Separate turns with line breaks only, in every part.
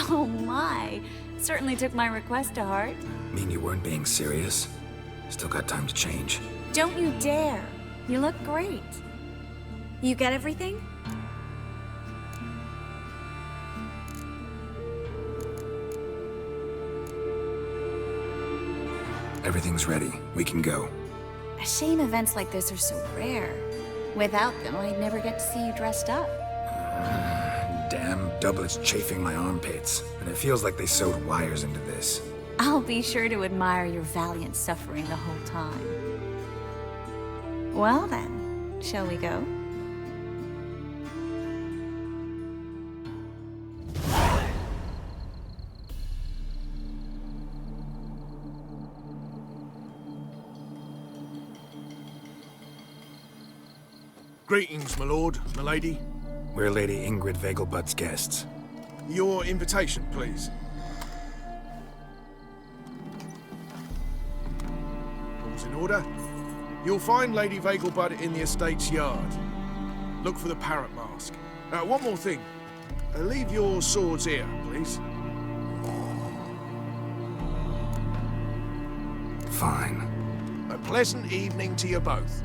Oh my. Certainly took my request to heart.
Mean you weren't being serious? Still got time to change.
Don't you dare. You look great. You get everything?
Everything's ready. We can go.
A shame events like this are so rare. Without them, I'd never get to see you dressed up.
Damn doublets chafing my armpits, and it feels like they sewed wires into this.
I'll be sure to admire your valiant suffering the whole time. Well then, shall we go?
Greetings, my lord, my lady.
We're Lady Ingrid Vegelbud's guests.
Your invitation, please. All's in order. You'll find Lady Vegelbud in the estate's yard. Look for the parrot mask. One more thing. Leave your swords here, please.
Fine.
A pleasant evening to you both.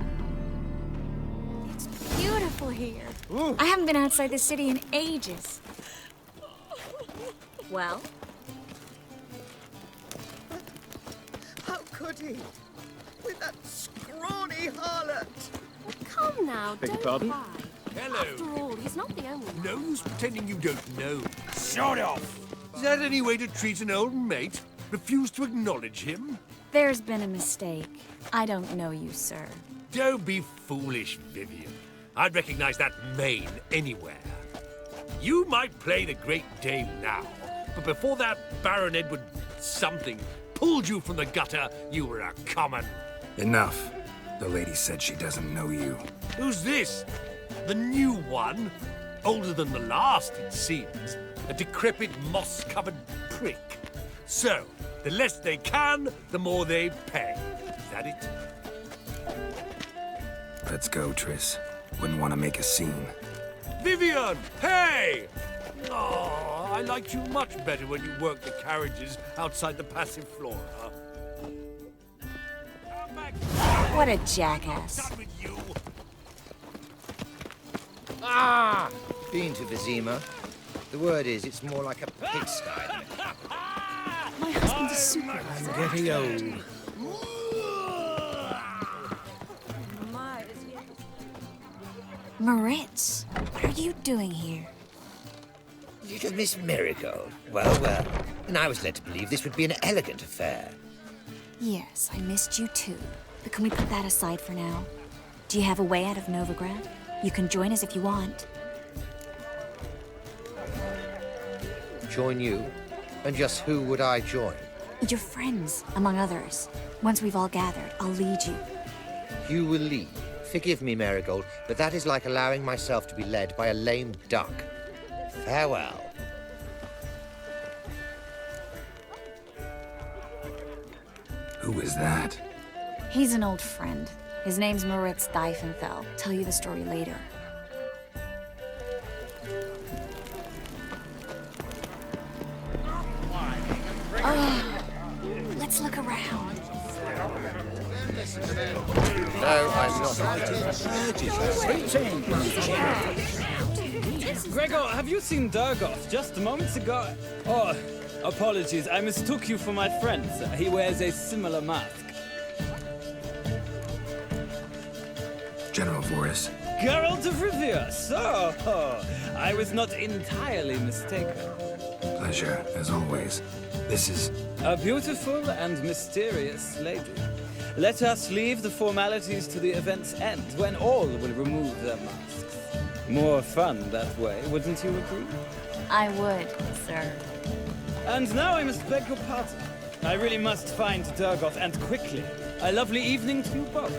Beautiful here.
Ooh.
I haven't been outside the city in ages. Well?
How could he? With that scrawny harlot!
Come now,
Beg your
don't
pardon?
cry.
Hello.
After all, he's not the only one.
No use pretending you don't know. Sort off. Is that any way to treat an old mate? Refuse to acknowledge him?
There's been a mistake. I don't know you, sir.
Don't be foolish, Vivian. I'd recognize that mane anywhere. You might play the great dame now, but before that Baron Edward something pulled you from the gutter, you were a common.
Enough. The lady said she doesn't know you.
Who's this? The new one? Older than the last, it seems. A decrepit, moss-covered prick. So, the less they can, the more they pay. Is that it?
Let's go, Triss. Wouldn't want to make a scene.
Vivian! Hey! Oh, I liked you much better when you worked the carriages outside the passive flora. Come back.
What a jackass.
Done with you.
Ah! Been to Vizima. The word is, it's more like a pigsty.
My husband's a supervisor.
Getting old.
Moritz, what are you doing here?
Little Miss Marigold. Well, well. And I was led to believe this would be an elegant affair.
Yes, I missed you too. But can we put that aside for now? Do you have a way out of Novigrad? You can join us if you want.
Join you? And just who would I join?
Your friends, among others. Once we've all gathered, I'll lead you.
You will lead. Forgive me, Marigold, but that is like allowing myself to be led by a lame duck. Farewell.
Who is that?
He's an old friend. His name's Moritz Diefenfeld. Tell you the story later. Let's look around.
No, I'm not.
Gregor, have you seen Durgoff just moments ago? Oh, apologies. I mistook you for my friend. He wears a similar mask.
General Voris.
Geralt of Rivia. So, I was not entirely mistaken.
Pleasure, as always. This is...
A beautiful and mysterious lady. Let us leave the formalities to the event's end, when all will remove their masks. More fun that way, wouldn't you agree?
I would, sir.
And now I must beg your pardon. I really must find Durgoff, and quickly. A lovely evening to you both.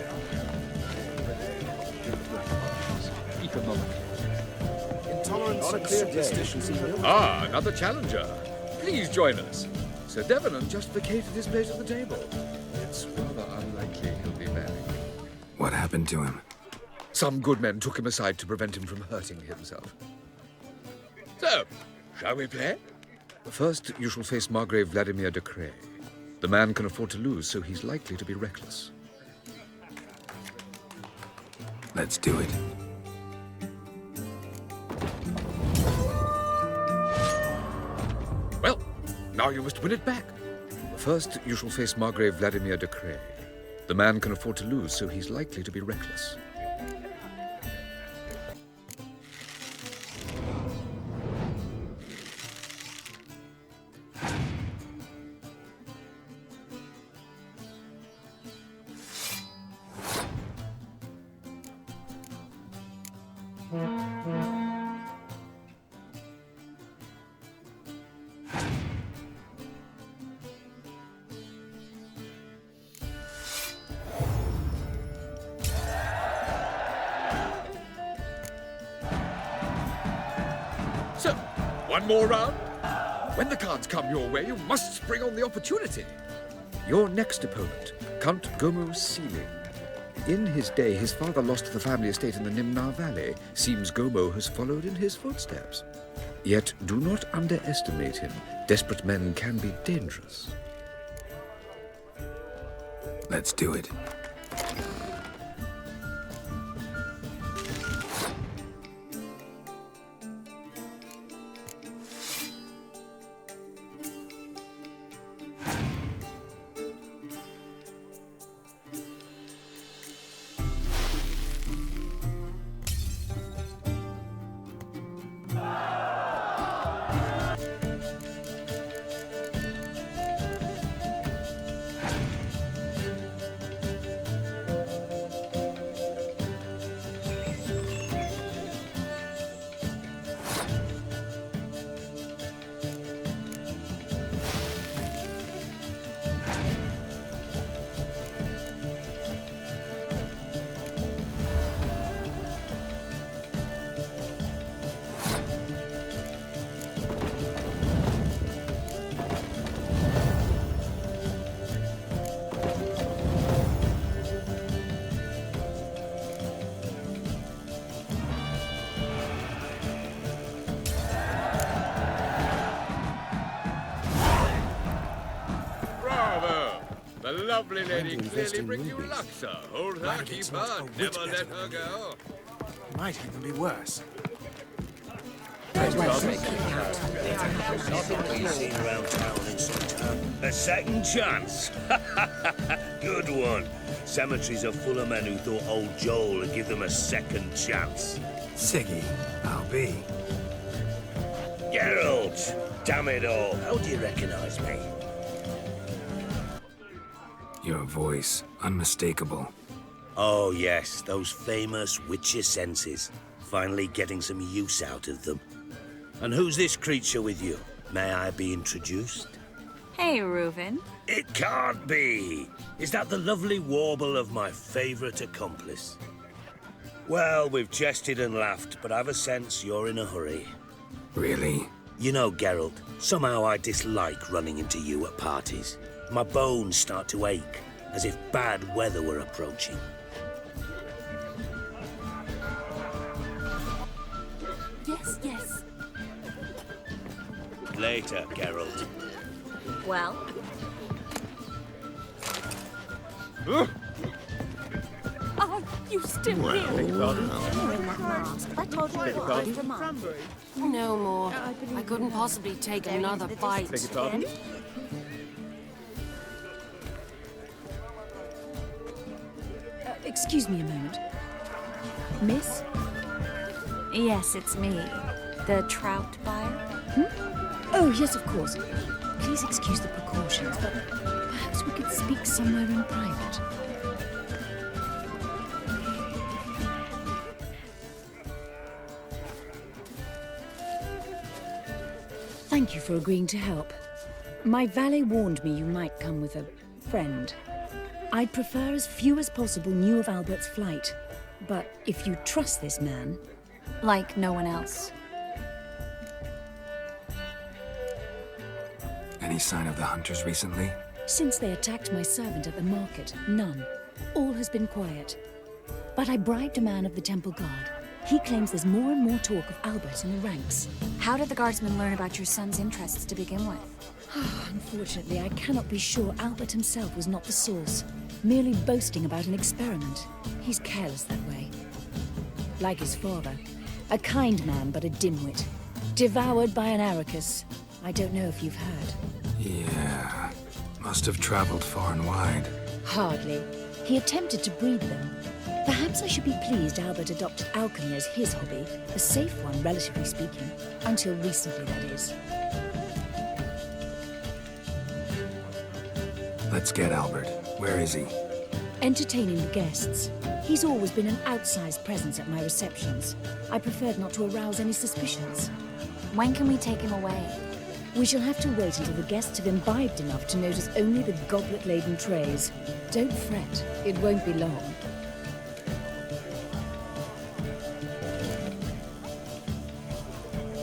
Intolerance and superstition.
Ah, another challenger. Please join us. Sir Devenant just vacated his place at the table. It's rather unlikely he'll be back.
What happened to him?
Some good men took him aside to prevent him from hurting himself. So, shall we play? First, you shall face Margrave Vladimir de Cray. The man can afford to lose, so he's likely to be reckless.
Let's do it.
Well, now you must win it back. First, you shall face Margrave Vladimir de Cray. The man can afford to lose, so he's likely to be reckless. So, one more round? When the cards come your way, you must spring on the opportunity. Your next opponent, Count Gomo Sealing. In his day, his father lost the family estate in the Nimnar Valley. Seems Gomo has followed in his footsteps. Yet, do not underestimate him. Desperate men can be dangerous.
Let's do it.
The lovely lady clearly brings you luck, sir. Hold her, keep her, never let her go.
Might even be worse.
A second chance. Good one. Cemeteries are full of men who thought old Joel would give them a second chance.
Siggy, I'll be.
Geralt! Damn it all. How do you recognize me?
Your voice, unmistakable.
Oh yes, those famous Witcher senses. Finally getting some use out of them. And who's this creature with you? May I be introduced?
Hey, Reuven.
It can't be! Is that the lovely warble of my favourite accomplice? Well, we've jested and laughed, but I've a sense you're in a hurry.
Really?
You know, Geralt, somehow I dislike running into you at parties. My bones start to ache, as if bad weather were approaching.
Yes, yes.
Later, Geralt.
Well,
Oh, you still here?
I told you it was for Mom.
No more. I couldn't possibly take another bite.
Excuse me a moment. Miss?
Yes, it's me. The trout buyer.
Oh, yes, of course. Please excuse the precautions, but perhaps we could speak somewhere in private. Thank you for agreeing to help. My valet warned me you might come with a friend. I'd prefer as few as possible knew of Albert's flight. But if you trust this man...
Like no one else.
Any sign of the hunters recently?
Since they attacked my servant at the market, none. All has been quiet. But I bribed a man of the Temple Guard. He claims there's more and more talk of Albert in the ranks.
How did the guardsmen learn about your son's interests to begin with?
Unfortunately, I cannot be sure Albert himself was not the source, merely boasting about an experiment. He's careless that way. Like his father, a kind man but a dimwit. Devoured by an Arrakis. I don't know if you've heard.
Yeah, must have traveled far and wide.
Hardly. He attempted to breed them. Perhaps I should be pleased Albert adopted alchemy as his hobby, a safe one, relatively speaking. Until recently, that is.
Let's get Albert. Where is he?
Entertaining the guests. He's always been an outsized presence at my receptions. I preferred not to arouse any suspicions.
When can we take him away?
We shall have to wait until the guests have imbibed enough to notice only the goblet-laden trays. Don't fret, it won't be long.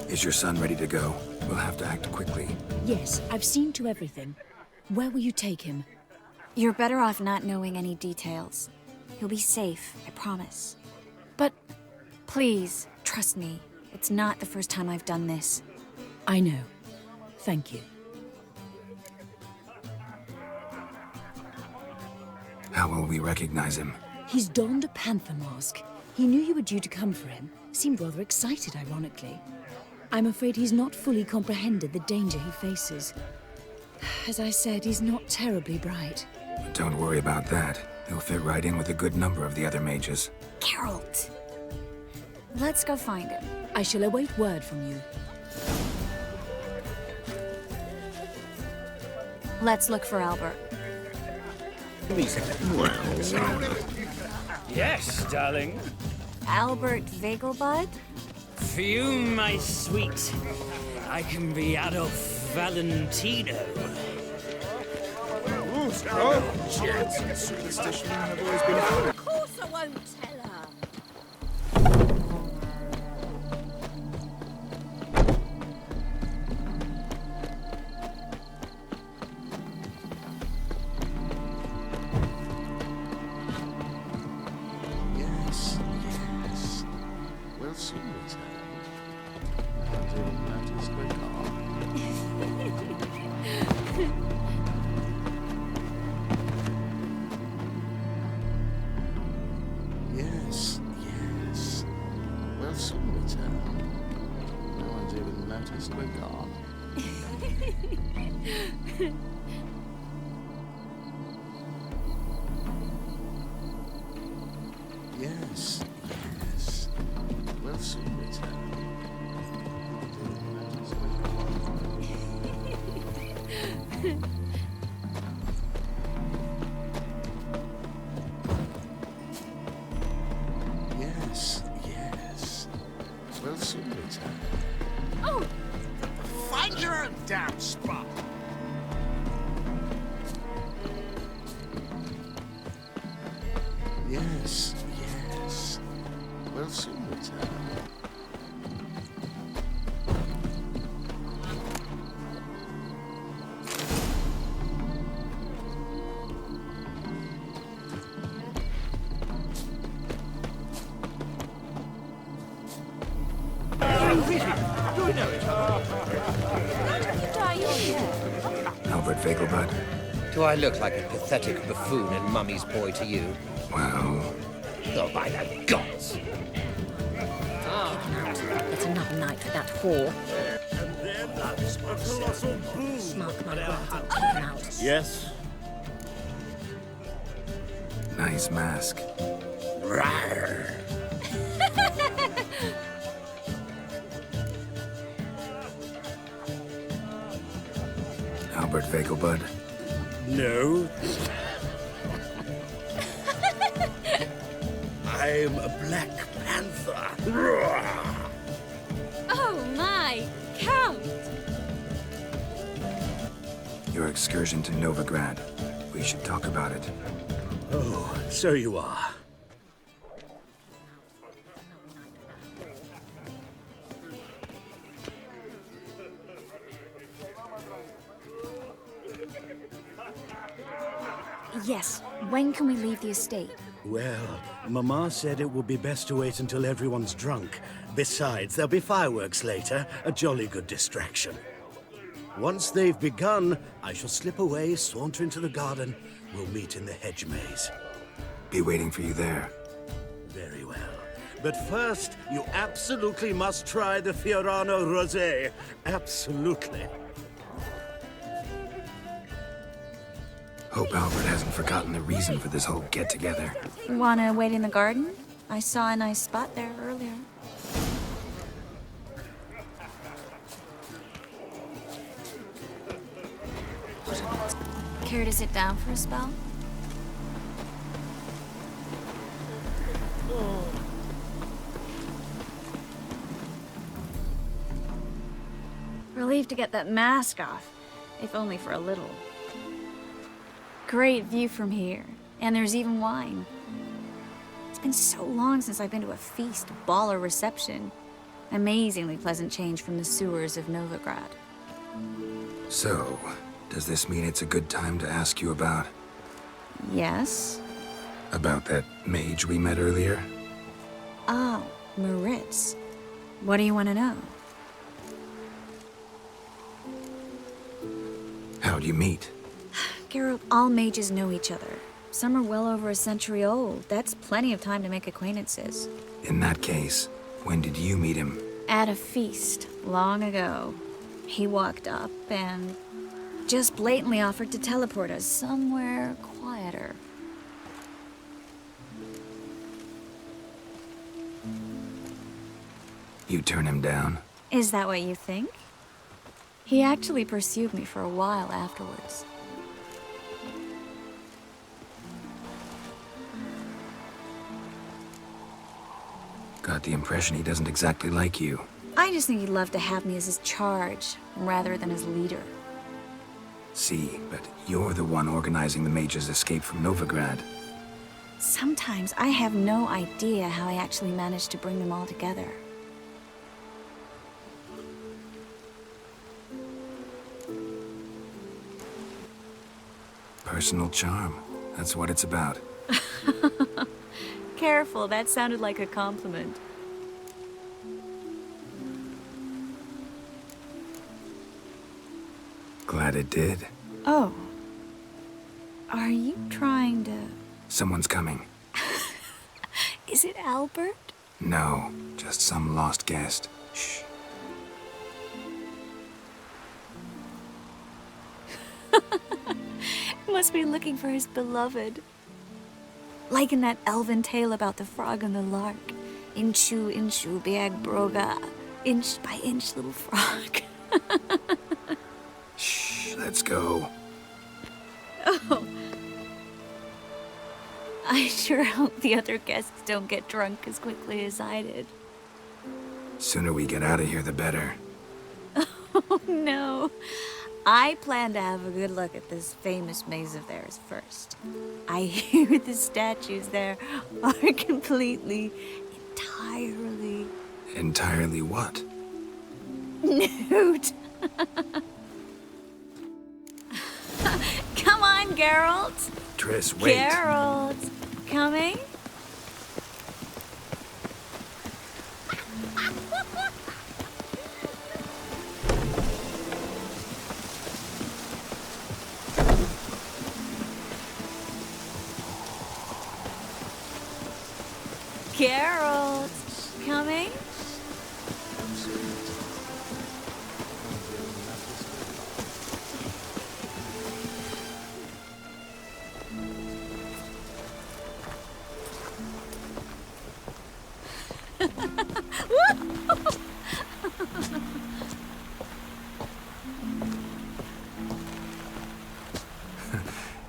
Is your son ready to go? We'll have to act quickly.
Yes, I've seen to everything. Where will you take him?
You're better off not knowing any details. He'll be safe, I promise. But please, trust me. It's not the first time I've done this.
I know. Thank you.
How will we recognize him?
He's donned a panther mask. He knew you were due to come for him. Seemed rather excited, ironically. I'm afraid he's not fully comprehended the danger he faces. As I said, he's not terribly bright.
Don't worry about that. He'll fit right in with a good number of the other mages.
Geralt! Let's go find him.
I shall await word from you.
Let's look for Albert.
Yes, darling.
Albert Vegelbud?
For you, my sweet, I can be Adolf Valentino.
Superstition have always been a
Of course I won't tell her.
Yes, yes. We'll soon return. Until matters go calm. Yes, yes. We'll soon return. No until matters go calm. Yes, yes. We'll soon return. Yes, yes. We'll soon return.
Oh,
Find your own damn spot. Yes, yes. We'll soon return.
Albert Vegelbud?
Do I look like a pathetic buffoon and Mummy's boy to you?
Well,
Oh, by the gods!
It's another night for that whore.
And then that's a colossal boom.
Mark my words, I'll take him out.
Yes.
nice mask.
Rawr.
Albert Vegelbud?
No. I'm a Black Panther. Rawr.
oh my, Count!
Your excursion to Novigrad. We should talk about it.
Oh, so you are.
Yes. When can we leave the estate?
Well, Mama said it would be best to wait until everyone's drunk. Besides, there'll be fireworks later, a jolly good distraction. Once they've begun, I shall slip away, saunter into the garden. We'll meet in the hedge maze.
Be waiting for you there.
Very well. But first, you absolutely must try the Fiorano Rosé. Absolutely.
Hope Albert hasn't forgotten the reason for this whole get-together.
Wanna wait in the garden? I saw a nice spot there earlier. Care to sit down for a spell? Relieved to get that mask off, if only for a little. Great view from here, and there's even wine. It's been so long since I've been to a feast, ball, or reception. Amazingly pleasant change from the sewers of Novigrad.
So, does this mean it's a good time to ask you about...
Yes?
About that mage we met earlier?
Oh, Maritz. What do you want to know?
How'd you meet?
Geralt, all mages know each other. Some are well over a century old. That's plenty of time to make acquaintances.
In that case, when did you meet him?
At a feast, long ago. He walked up and just blatantly offered to teleport us somewhere quieter.
You turn him down?
Is that what you think? He actually pursued me for a while afterwards.
Got the impression he doesn't exactly like you.
I just think he'd love to have me as his charge, rather than his leader.
See, but you're the one organizing the mage's escape from Novigrad.
Sometimes I have no idea how I actually managed to bring them all together.
Personal charm. That's what it's about.
Careful, that sounded like a compliment.
Glad it did.
Oh. Are you trying to...
Someone's coming.
Is it Albert?
No, just some lost guest. Shh.
Must be looking for his beloved. Like in that elven tale about the frog and the lark. Inchu, inchu, biag broga. Inch by inch, little frog.
Shh, let's go.
Oh. I sure hope the other guests don't get drunk as quickly as I did.
Sooner we get out of here, the better.
Oh, no. I plan to have a good look at this famous maze of theirs first. I hear the statues there are completely, entirely...
Entirely what?
Nude. Come on, Geralt.
Triss, wait.
Geralt, coming? Geralt, coming?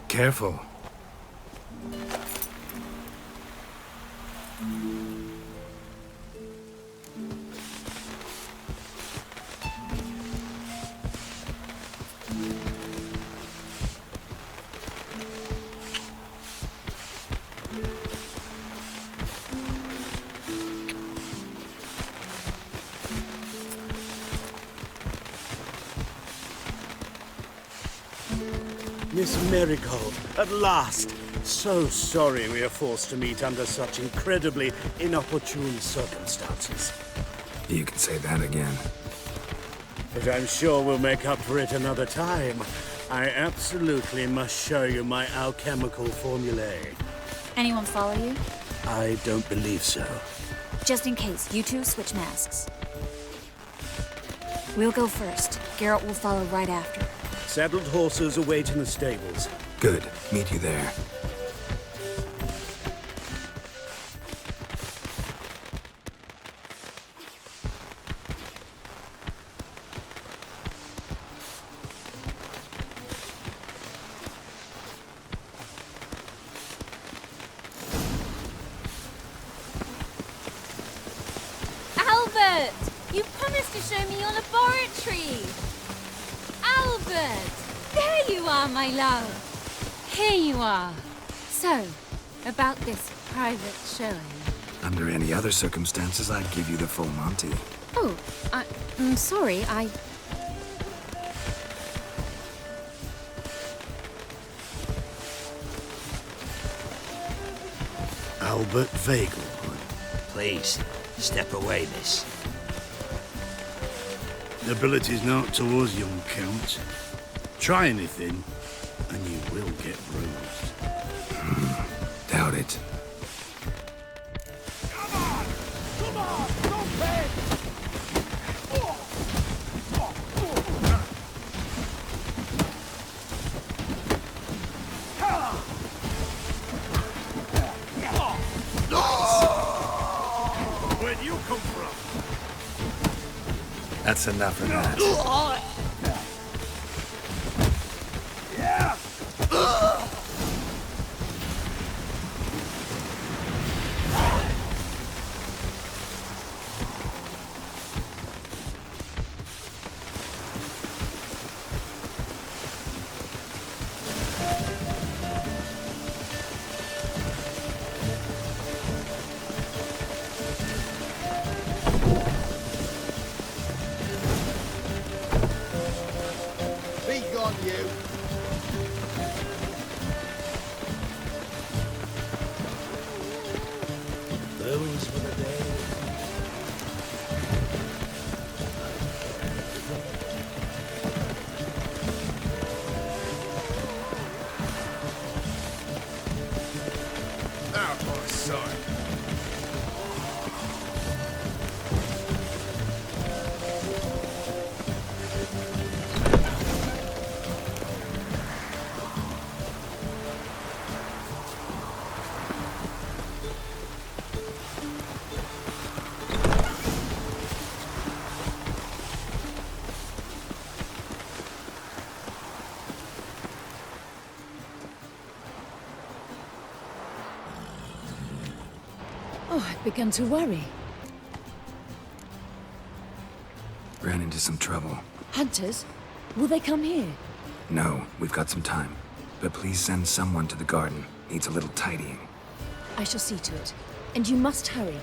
Careful.
Miss Marigold, at last! So sorry we are forced to meet under such incredibly inopportune circumstances.
You can say that again.
But I'm sure we'll make up for it another time. I absolutely must show you my alchemical formulae.
Anyone follow you?
I don't believe so.
Just in case, you two switch masks. We'll go first. Garrett will follow right after.
Saddled horses await in the stables.
Good. Meet you there.
Albert! You promised to show me your laboratory! Albert! There you are, my love! Here you are. So, about this private showing.
Under any other circumstances, I'd give you the full Monty.
Oh, I'm sorry,
Albert Vagel.
Please, step away, miss.
Nobility's not towards young Count. Try anything, and you will get bruised.
Doubt it.
Where'd you come from?
That's enough of that.
Be gone, you!
Those were the days.
Out of my sight.
Oh, I've begun to worry.
Ran into some trouble.
Hunters? Will they come here?
No, we've got some time. But please send someone to the garden. Needs a little tidying.
I shall see to it. And you must hurry.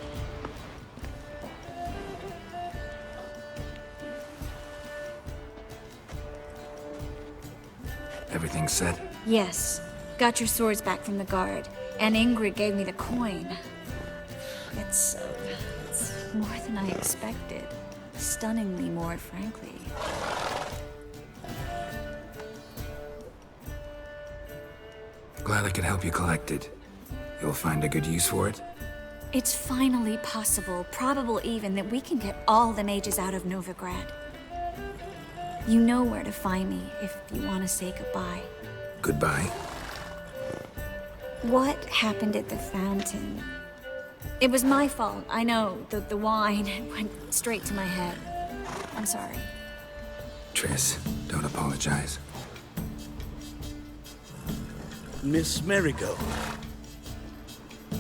Everything set?
Yes. Got your swords back from the guard. And Ingrid gave me the coin. It's more than I expected. Stunningly more, frankly.
Glad I could help you collect it. You'll find a good use for it?
It's finally possible, probable even, that we can get all the mages out of Novigrad. You know where to find me if you want to say goodbye.
Goodbye.
What happened at the fountain? It was my fault, I know. The wine went straight to my head. I'm sorry.
Triss, don't apologize.
Miss Marigold.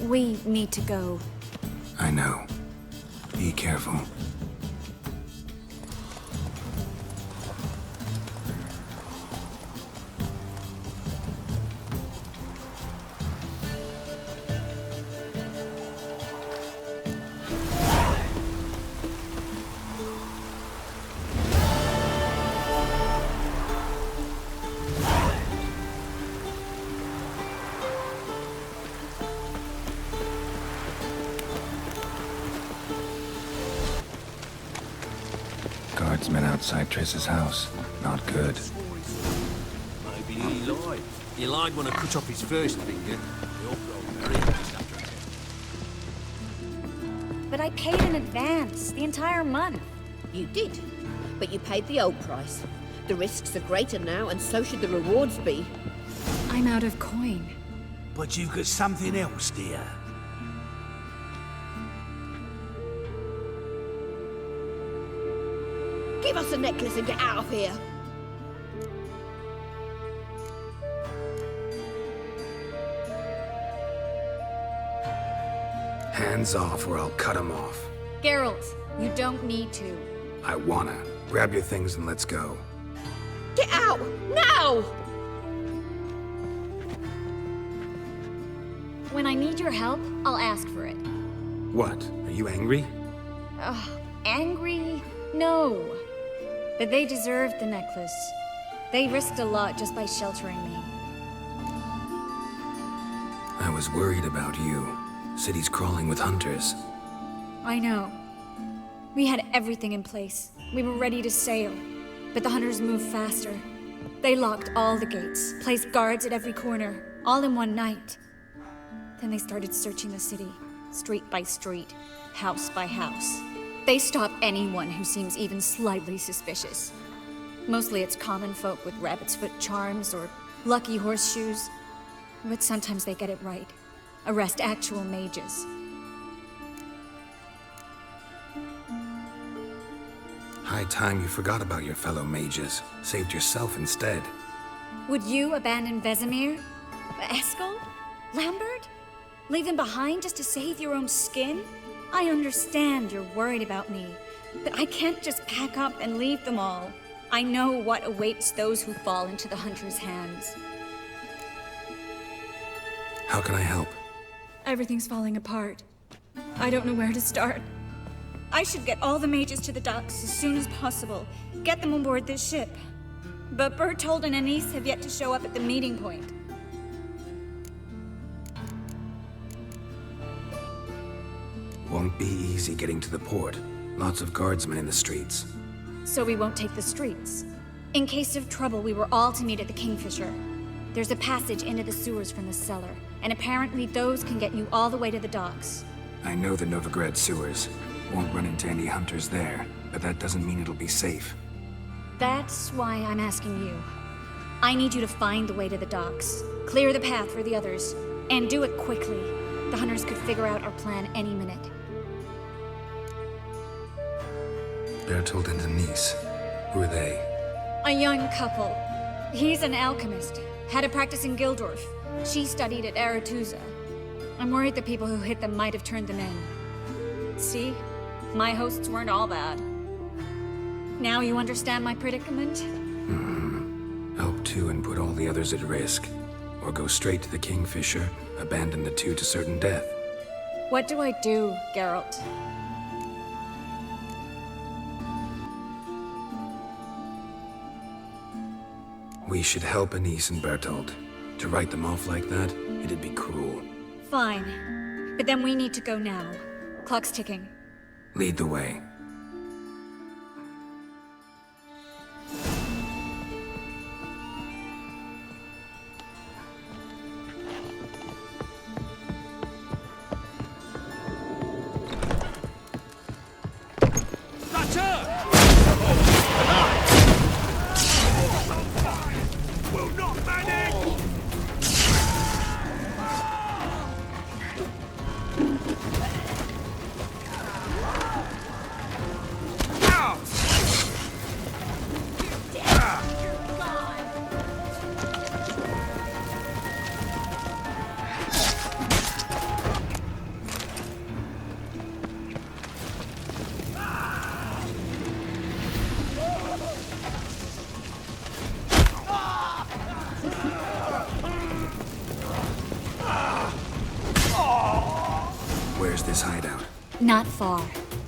We need to go.
I know. Be careful. guardsmen outside Triss's house. Not good.
Maybe he lied. He lied when I cut off his first finger. They all grow very fast after that.
But I paid in advance, the entire month.
You did, but you paid the old price. The risks are greater now, and so should the rewards be.
I'm out of coin.
But you've got something else, dear.
Give us the necklace and get out of here.
Hands off or I'll cut him off.
Geralt, you don't need to.
I wanna. Grab your things and let's go.
Get out! Now!
When I need your help, I'll ask for it.
What? Are you angry?
Angry? No. But they deserved the necklace. They risked a lot just by sheltering me.
I was worried about you. City's crawling with hunters.
I know. We had everything in place. We were ready to sail. But the hunters moved faster. They locked all the gates, placed guards at every corner, all in one night. Then they started searching the city, street by street, house by house. They stop anyone who seems even slightly suspicious. Mostly it's common folk with rabbit's foot charms or lucky horseshoes. But sometimes they get it right. Arrest actual mages.
High time you forgot about your fellow mages. Saved yourself instead.
Would you abandon Vesemir? Eskel? Lambert? Leave them behind just to save your own skin? I understand you're worried about me, but I can't just pack up and leave them all. I know what awaits those who fall into the hunter's hands.
How can I help?
Everything's falling apart. I don't know where to start. I should get all the mages to the docks as soon as possible. Get them on board this ship. But Bertold and Anise have yet to show up at the meeting point.
Won't be easy getting to the port. Lots of guardsmen in the streets.
So we won't take the streets. In case of trouble, we were all to meet at the Kingfisher. There's a passage into the sewers from the cellar, and apparently those can get you all the way to the docks.
I know the Novigrad sewers. Won't run into any hunters there, but that doesn't mean it'll be safe.
That's why I'm asking you. I need you to find the way to the docks, clear the path for the others, and do it quickly. The hunters could figure out our plan any minute.
Bertold and Denise. Who are they?
A young couple. He's an alchemist. Had a practice in Gildorf. She studied at Aretuza. I'm worried the people who hit them might have turned them in. See? My hosts weren't all bad. Now you understand my predicament?
Help two and put all the others at risk. Or go straight to the Kingfisher, abandon the two to certain death.
What do I do, Geralt?
We should help Anise and Bertold. To write them off like that, it'd be cruel.
Fine. But then we need to go now. Clock's ticking.
Lead the way.
That's her! Will not manage!
Where's this hideout?
Not far.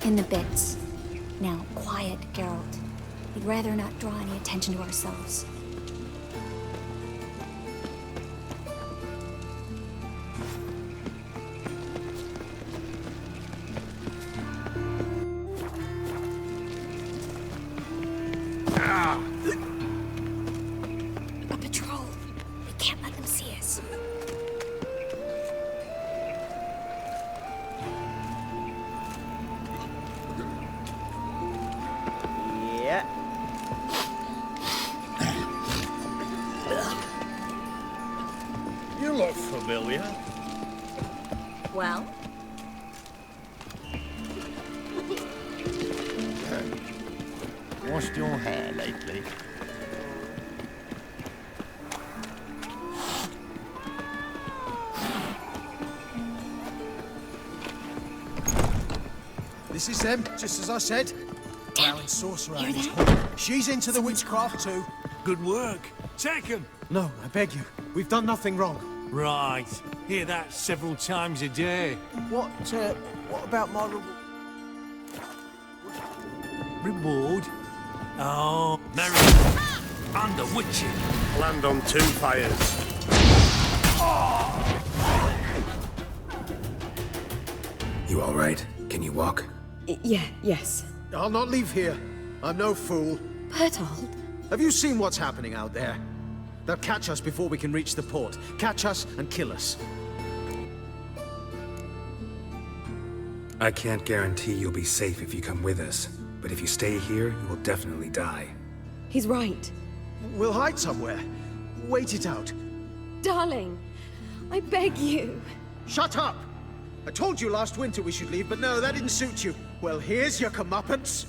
In the bits. Now, quiet, Geralt. We'd rather not draw any attention to ourselves. Well?
Washed your hair lately?
This is them, just as I said. Allowing sorcerer and his whore. She's into the witchcraft too.
Good work. Take him.
No, I beg you. We've done nothing wrong.
Right. Hear that several times a day.
What about my
Reward? Oh, marriage and the witching.
Land on two fires.
You all right? Can you walk?
Yes.
I'll not leave here. I'm no fool.
Bertold?
Have you seen what's happening out there? They'll catch us before we can reach the port. Catch us and kill us.
I can't guarantee you'll be safe if you come with us, but if you stay here, you will definitely die.
He's right.
We'll hide somewhere. Wait it out.
Darling, I beg you.
Shut up! I told you last winter we should leave, but no, that didn't suit you. Well, here's your comeuppance.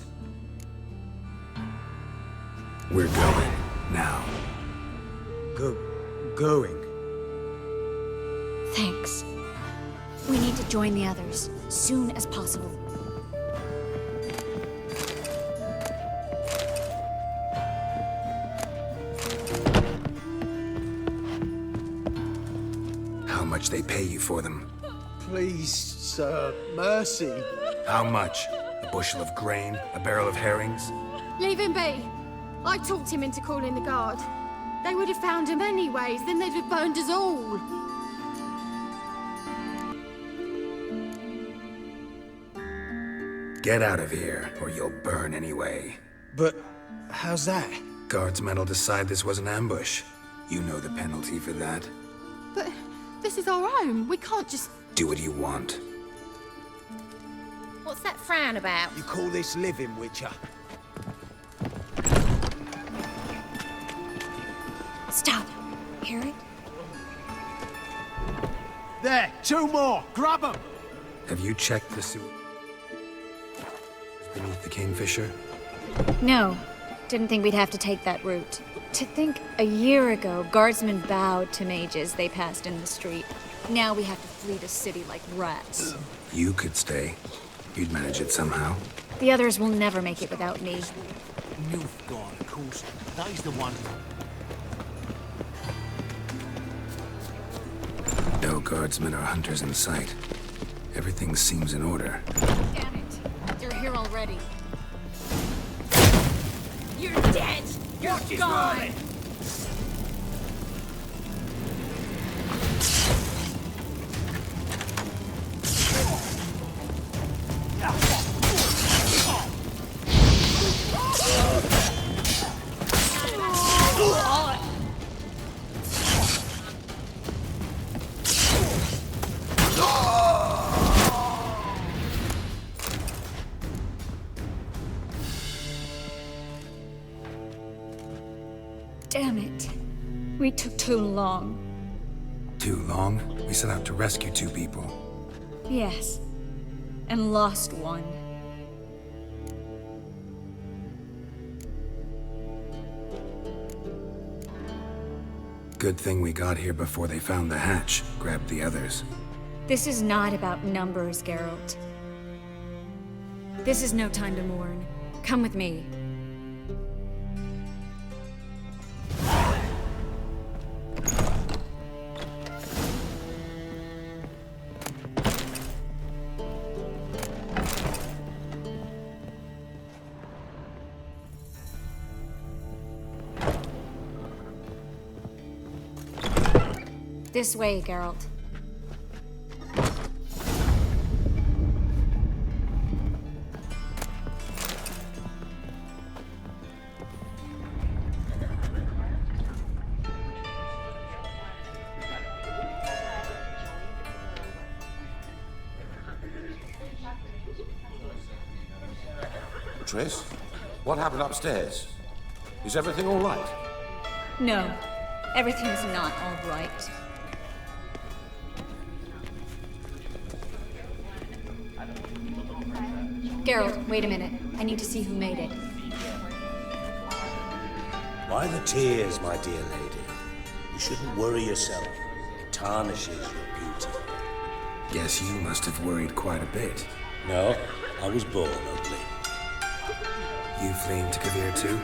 We're going, now.
Going?
Thanks. We need to join the others, soon as possible.
How much they pay you for them?
Please, sir, mercy.
How much? A bushel of grain? A barrel of herrings?
Leave him be. I talked him into calling the guard. They would have found him anyways, then they'd have burned us all.
Get out of here, or you'll burn anyway.
But how's that?
Guardsmen will decide this was an ambush. You know the penalty for that.
But this is our home. We can't just...
Do what you want.
What's that frown about?
You call this living, Witcher?
Stop. Hear it?
There, two more! Grab them!
Have you checked the sewer beneath the Kingfisher?
No. Didn't think we'd have to take that route. To think a year ago, guardsmen bowed to mages they passed in the street. Now we have to flee the city like rats.
You could stay. You'd manage it somehow.
The others will never make it without me.
Nilfgaard, of course. That is the one.
No guardsmen or hunters in sight. Everything seems in order.
Damn it. They're here already. You're dead! You're gone! Damn it. We took too long.
Too long? We set out to rescue two people.
Yes. And lost one.
Good thing we got here before they found the hatch, grabbed the others.
This is not about numbers, Geralt. This is no time to mourn. Come with me. This way, Geralt.
Triss, what happened upstairs? Is everything all right?
No, everything's not all right.
Geralt, wait a minute. I need to see who made it.
Why the tears, my dear lady? You shouldn't worry yourself. It tarnishes your beauty.
Guess you must have worried quite a bit.
No, I was born ugly.
You fleeing to Kavir too?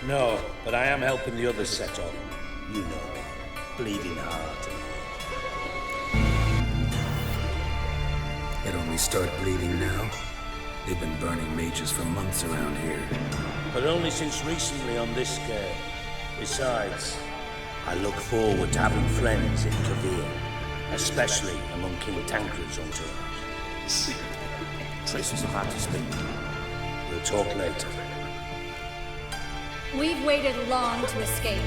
No, but I am helping the others set off. You know, bleeding heart.
It only started bleeding now? They've been burning mages for months around here.
But only since recently on this scale. Besides, I look forward to having friends in Kavir, especially among King Tancred's entourage.
Triss is about to speak.
We'll talk later.
We've waited long to escape.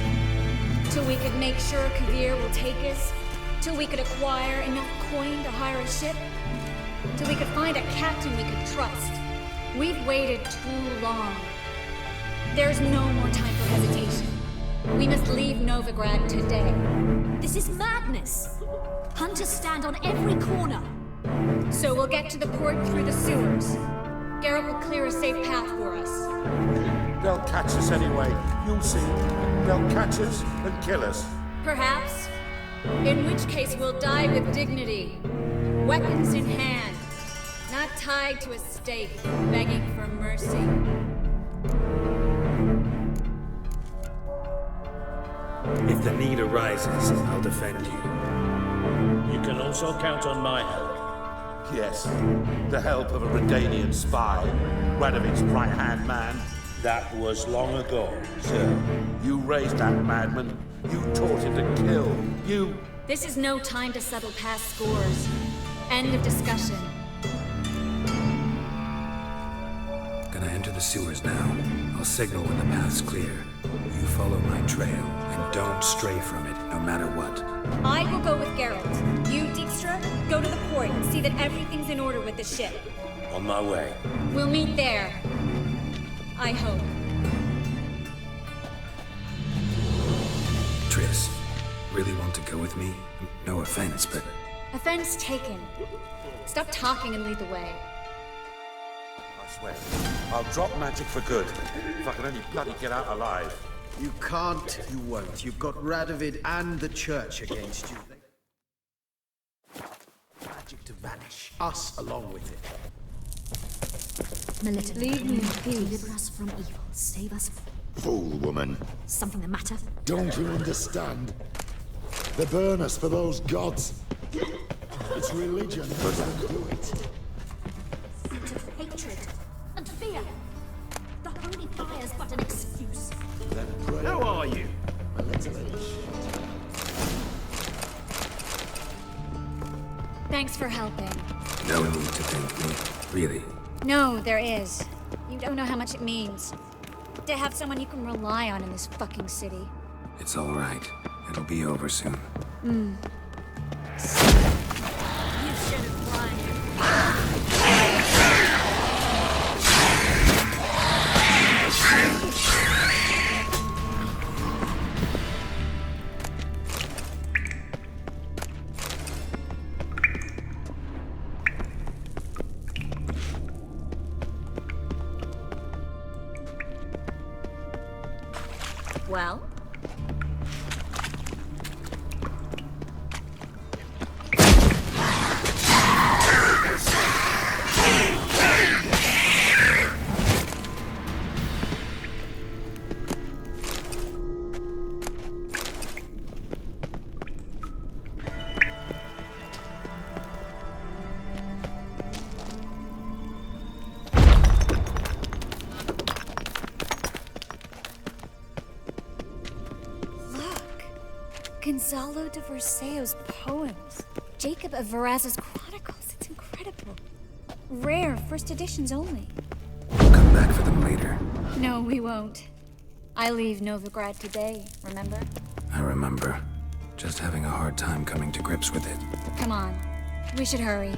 Till we could make sure Kavir will take us. Till we could acquire enough coin to hire a ship. Till we could find a captain we could trust. We've waited too long. There's no more time for hesitation. We must leave Novigrad today.
This is madness! Hunters stand on every corner.
So we'll get to the port through the sewers. Geralt will clear a safe path for us.
They'll catch us anyway. You'll see. They'll catch us and kill us.
Perhaps. In which case we'll die with dignity. Weapons in hand. Not tied to a stake, begging for mercy.
If the need arises, I'll defend you.
You can also count on my help.
Yes, the help of a Redanian spy, Radovid's right-hand man.
That was long ago, sir.
You raised that madman. You taught him to kill. You...
This is no time to settle past scores. End of discussion.
Gonna enter the sewers now. I'll signal when the path's clear. You follow my trail, and don't stray from it, no matter what.
I will go with Geralt. You, Dijkstra, go to the port and see that everything's in order with the ship.
On my way.
We'll meet there. I hope.
Triss, really want to go with me? No offense, but...
Offense taken. Stop talking and lead the way.
I swear, I'll drop magic for good. If I can only bloody get out alive.
You can't, you won't. You've got Radovid and the church against you. Magic to vanish. Us along with it.
Melita,
leave me in
deliver us from evil. Save us.
Fool woman.
Something the matter?
Don't you understand? They burn us for those gods. It's religion that doesn't do it.
Hatred and fear. The holy fire's but an excuse.
Then pray.
Who are you?
Thanks for helping.
No need to thank me, really.
No, there is. You don't know how much it means. To have someone you can rely on in this fucking city.
It's all right. It'll be over soon.
You should have run. Well? Gonzalo de Verseo's poems. Jacob of Varaz's chronicles. It's incredible. Rare, first editions only.
We'll come back for them later.
No, we won't. I leave Novigrad today, remember?
I remember. Just having a hard time coming to grips with it.
Come on. We should hurry.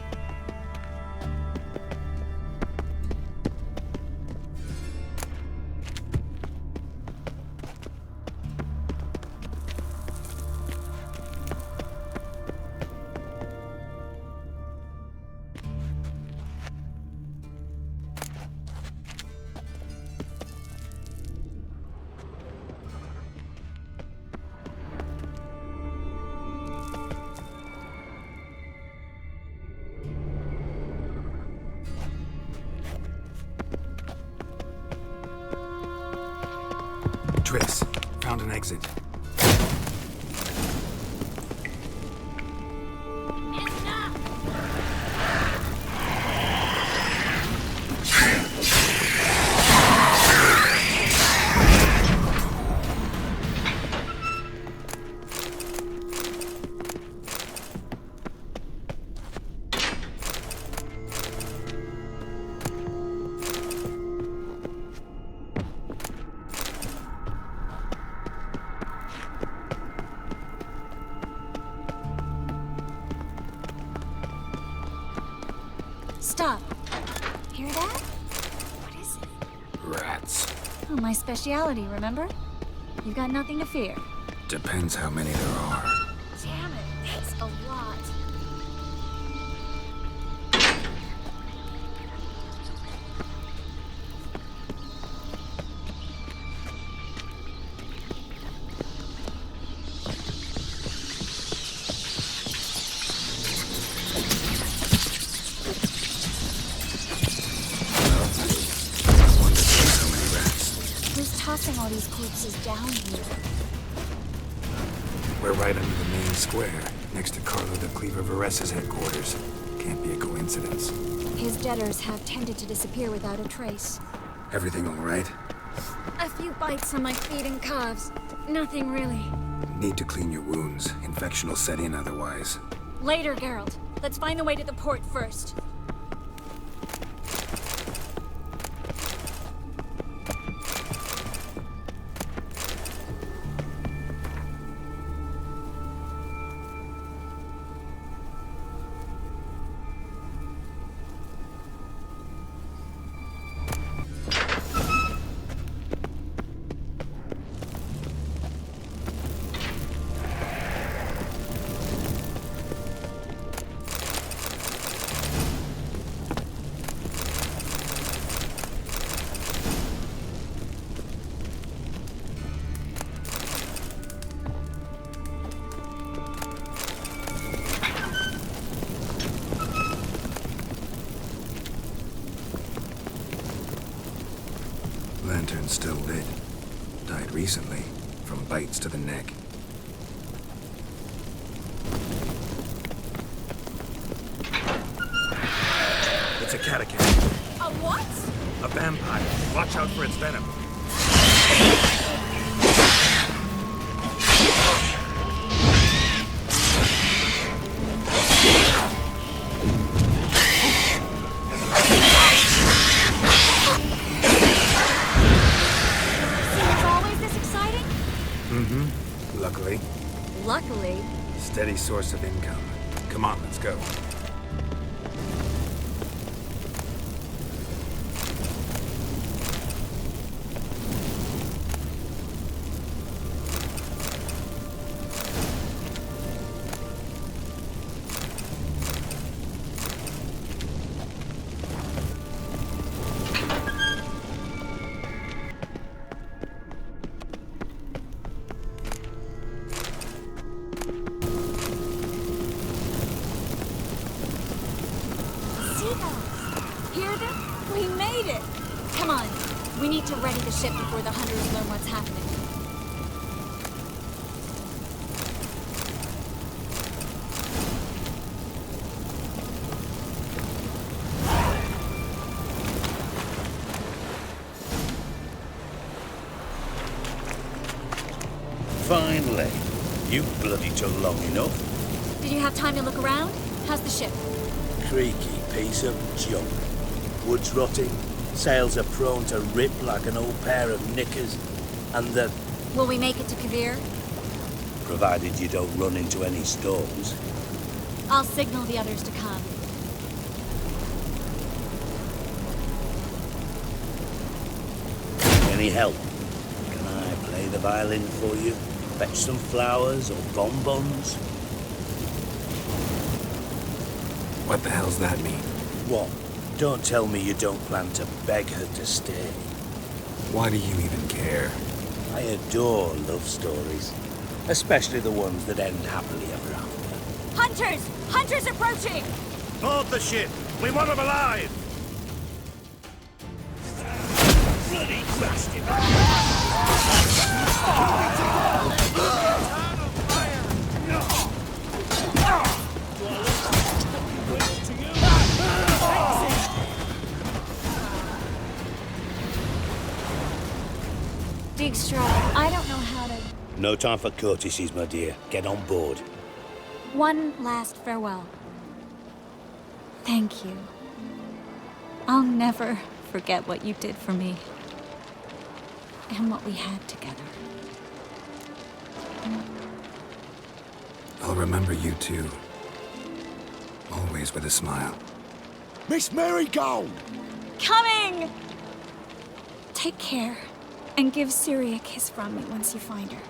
Triss, found an exit.
Stop. Hear that? What is it?
Rats.
Oh, my speciality, remember? You've got nothing to fear.
Depends how many there are.
Damn it, that's a lot. Who's tossing all these corpses down here?
We're right under the main square, next to Carlo the Cleaver Vares's headquarters. Can't be a coincidence.
His debtors have tended to disappear without a trace.
Everything all right?
A few bites on my feet and calves. Nothing really.
Need to clean your wounds. Infection will set in otherwise.
Later, Geralt. Let's find the way to the port first.
Lantern's still lit. Died recently, from bites to the neck. It's a catacomb.
A what?
A vampire. Watch out for its venom. Luckily.
Luckily.
Steady source of income. Come on, let's go.
Hear them? We made it! Come on. We need to ready the ship before the hunters learn what's happening.
Finally. You bloody took long enough.
Did you have time to look around? How's the ship?
Creaky piece of junk. Wood's rotting, sails are prone to rip like an old pair of knickers, and the...
Will we make it to Kavir?
Provided you don't run into any storms.
I'll signal the others to come.
Any help? Can I play the violin for you? Fetch some flowers or bonbons?
What the hell's that mean?
What? Don't tell me you don't plan to beg her to stay.
Why do you even care?
I adore love stories. Especially the ones that end happily ever after.
Hunters! Hunters approaching!
Board the ship! We want them alive! Bloody bastard!
Dijkstra, I don't know how to...
No time for courtesies, my dear. Get on board.
One last farewell. Thank you. I'll never forget what you did for me. And what we had together.
I'll remember you too. Always with a smile.
Miss Marigold!
Coming! Take care. And give Ciri a kiss from me once you find her.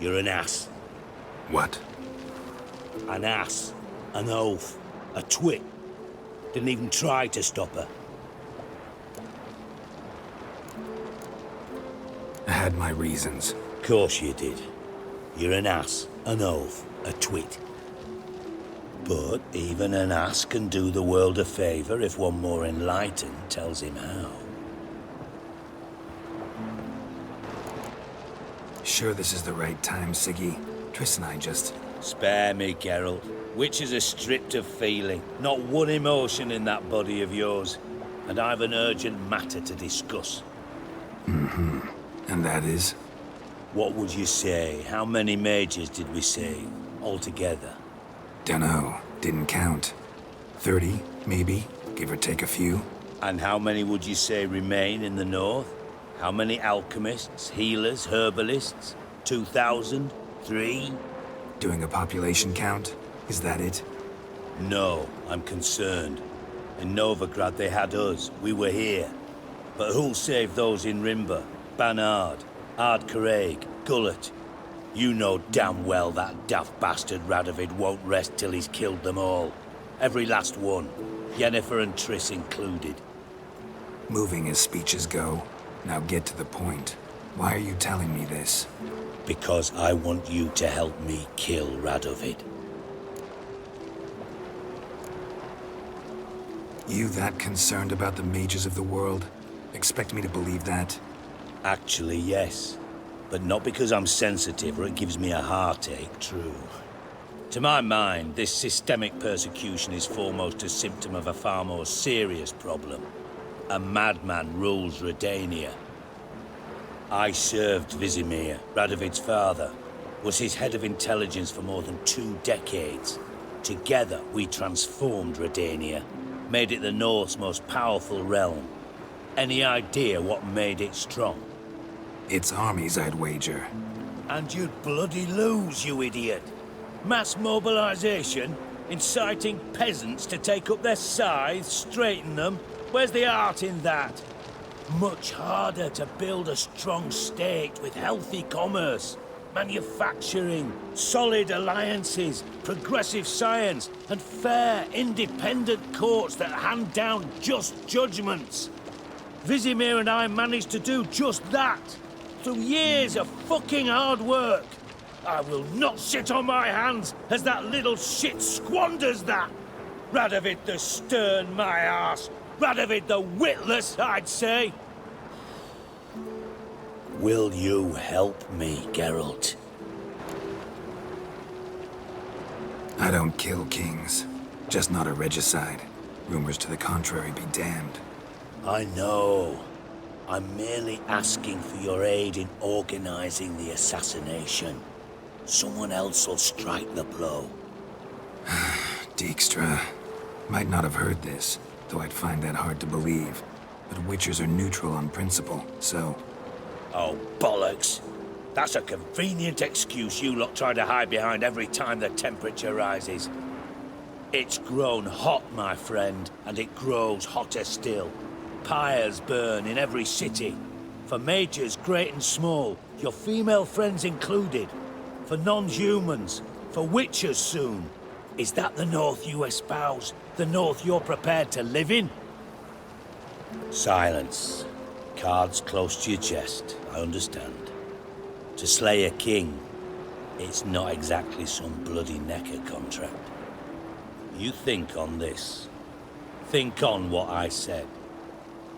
You're an ass.
What?
An ass. An oaf. A twit. Didn't even try to stop her.
I had my reasons.
Course you did. You're an ass, an oaf, a twit. But even an ass can do the world a favour if one more enlightened tells him how.
Sure this is the right time, Siggy? Triss and I just...
Spare me, Geralt. Witches are stripped of feeling. Not one emotion in that body of yours. And I've an urgent matter to discuss.
Mm-hmm. And that is?
What would you say? How many mages did we save? Altogether?
Dunno. Didn't count. 30, maybe. Give or take a few.
And how many would you say remain in the north? How many alchemists, healers, herbalists? 2,000? 3?
Doing a population count? Is that it?
No, I'm concerned. In Novigrad they had us. We were here. But who'll save those in Rimba? Banard, Ardcaraig, Gullet? You know damn well that daft bastard Radovid won't rest till he's killed them all. Every last one. Yennefer and Triss included.
Moving as speeches go. Now get to the point. Why are you telling me this?
Because I want you to help me kill Radovid.
You that concerned about the mages of the world? Expect me to believe that?
Actually, yes. But not because I'm sensitive or it gives me a heartache, true. To my mind, this systemic persecution is foremost a symptom of a far more serious problem. A madman rules Redania. I served Vizimir, Radovid's father, was his head of intelligence for more than 2 decades. Together, we transformed Redania, made it the North's most powerful realm. Any idea what made it strong?
Its armies, I'd wager.
And you'd bloody lose, you idiot. Mass mobilization, inciting peasants to take up their scythes, straighten them. Where's the art in that? Much harder to build a strong state with healthy commerce, manufacturing, solid alliances, progressive science, and fair, independent courts that hand down just judgments. Vizimir and I managed to do just that, through years of fucking hard work. I will not sit on my hands as that little shit squanders that. Radovid the stern, my arse. Radovid the witless, I'd say. Will you help me, Geralt?
I don't kill kings. Just not a regicide. Rumors to the contrary be damned.
I know. I'm merely asking for your aid in organizing the assassination. Someone else will strike the blow.
Dijkstra. Might not have heard this, though I'd find that hard to believe. But Witchers are neutral on principle, so...
Oh, bollocks. That's a convenient excuse you lot try to hide behind every time the temperature rises. It's grown hot, my friend, and it grows hotter still. Pyres burn in every city. For majors, great and small, your female friends included. For non-humans, for witchers soon. Is that the North you espouse? The North you're prepared to live in? Silence. Cards close to your chest, I understand. To slay a king, it's not exactly some bloody necker contract. You think on this. Think on what I said.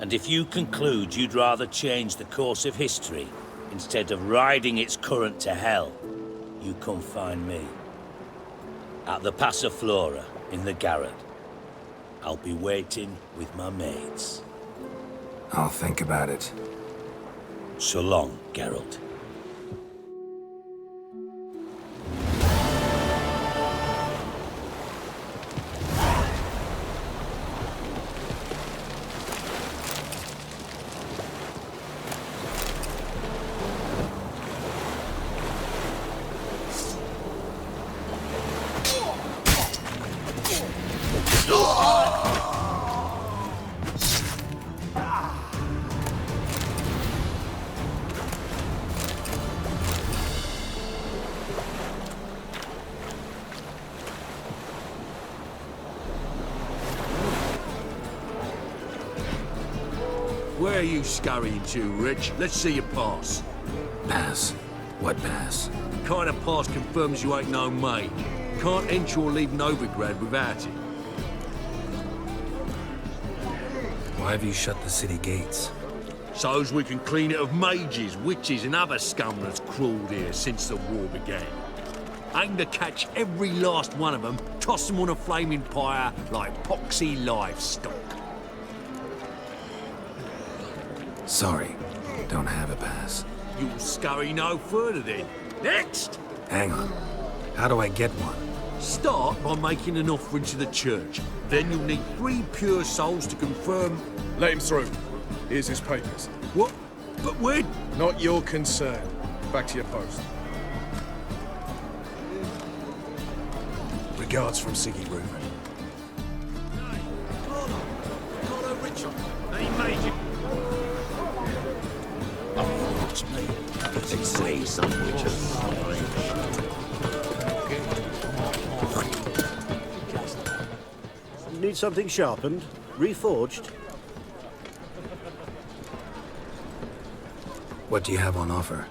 And if you conclude you'd rather change the course of history instead of riding its current to hell, you come find me. At the Passiflora, in the garret. I'll be waiting with my mates.
I'll think about it.
So long, Geralt.
Where are you scurrying to, Rich? Let's see your pass.
Pass? What pass?
Kind of pass confirms you ain't no mage. Can't enter or leave Novigrad without it.
Why have you shut the city gates?
So's we can clean it of mages, witches and other scum that's crawled here since the war began. Aim to catch every last one of them, toss them on a flaming pyre like poxy livestock.
Sorry, don't have a pass.
You'll scurry no further then. Next!
Hang on. How do I get one?
Start by making an offering to the church. Then you'll need 3 pure souls to confirm...
Let him through. Here's his papers.
What? But when?
Not your concern. Back to your post. Regards from Siggy Reuben.
Carlo Richard. They made you.
They say some witches.
Need something sharpened? Reforged?
What do you have on offer?